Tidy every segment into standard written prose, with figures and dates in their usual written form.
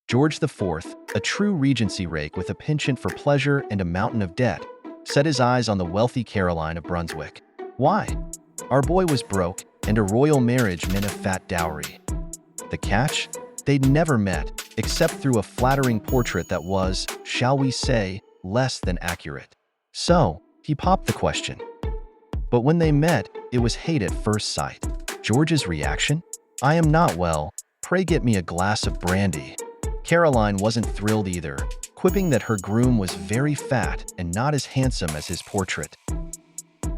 George IV, a true Regency rake with a penchant for pleasure and a mountain of debt, set his eyes on the wealthy Caroline of Brunswick. Why? Our boy was broke, and a royal marriage meant a fat dowry. The catch? They'd never met, except through a flattering portrait that was, shall we say, less than accurate. So, he popped the question. But when they met, it was hate at first sight. George's reaction? I am not well. Pray get me a glass of brandy. Caroline wasn't thrilled either, quipping that her groom was very fat and not as handsome as his portrait.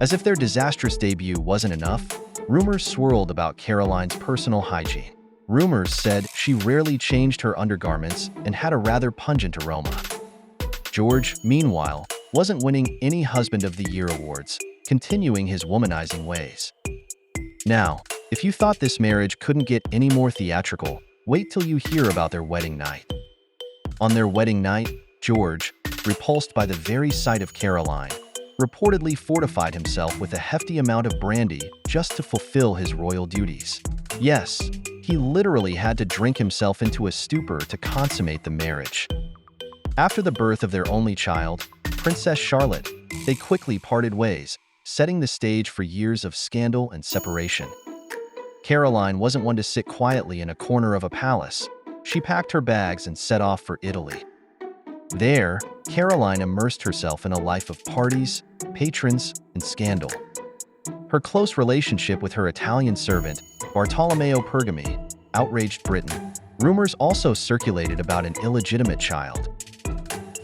As if their disastrous debut wasn't enough, rumors swirled about Caroline's personal hygiene. Rumors said she rarely changed her undergarments and had a rather pungent aroma. George, meanwhile, wasn't winning any Husband of the Year awards, continuing his womanizing ways. Now, if you thought this marriage couldn't get any more theatrical, wait till you hear about their wedding night. On their wedding night, George, repulsed by the very sight of Caroline, reportedly fortified himself with a hefty amount of brandy just to fulfill his royal duties. Yes, he literally had to drink himself into a stupor to consummate the marriage. After the birth of their only child, Princess Charlotte, they quickly parted ways, setting the stage for years of scandal and separation. Caroline wasn't one to sit quietly in a corner of a palace. She packed her bags and set off for Italy. There, Caroline immersed herself in a life of parties, patrons, and scandal. Her close relationship with her Italian servant, Bartolomeo Pergami, outraged Britain. Rumors also circulated about an illegitimate child.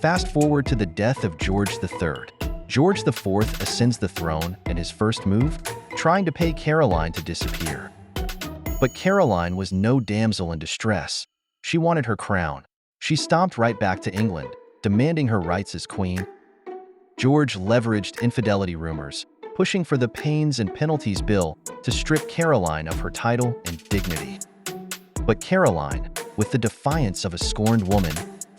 Fast forward to the death of George III. George IV ascends the throne, and his first move? Trying to pay Caroline to disappear. But Caroline was no damsel in distress. She wanted her crown. She stomped right back to England, demanding her rights as queen. George leveraged infidelity rumors, pushing for the pains and penalties bill to strip Caroline of her title and dignity. But Caroline, with the defiance of a scorned woman,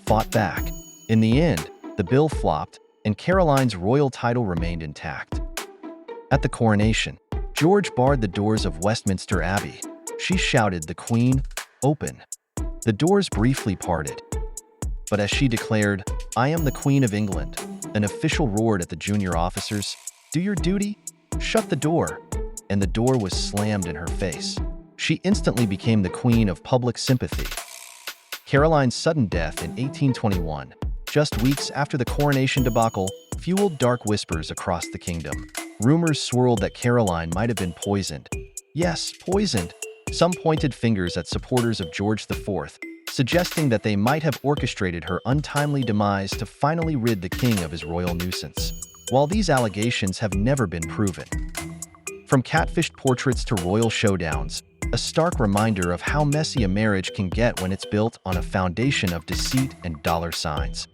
fought back. In the end, the bill flopped, and Caroline's royal title remained intact. At the coronation, George barred the doors of Westminster Abbey. She shouted, "The Queen, open." The doors briefly parted. But as she declared, "I am the Queen of England," an official roared at the junior officers, "Do your duty? Shut the door." And the door was slammed in her face. She instantly became the queen of public sympathy. Caroline's sudden death in 1821, just weeks after the coronation debacle, fueled dark whispers across the kingdom. Rumors swirled that Caroline might have been poisoned. Yes, poisoned. Some pointed fingers at supporters of George IV, suggesting that they might have orchestrated her untimely demise to finally rid the king of his royal nuisance. While these allegations have never been proven. From catfished portraits to royal showdowns, a stark reminder of how messy a marriage can get when it's built on a foundation of deceit and dollar signs.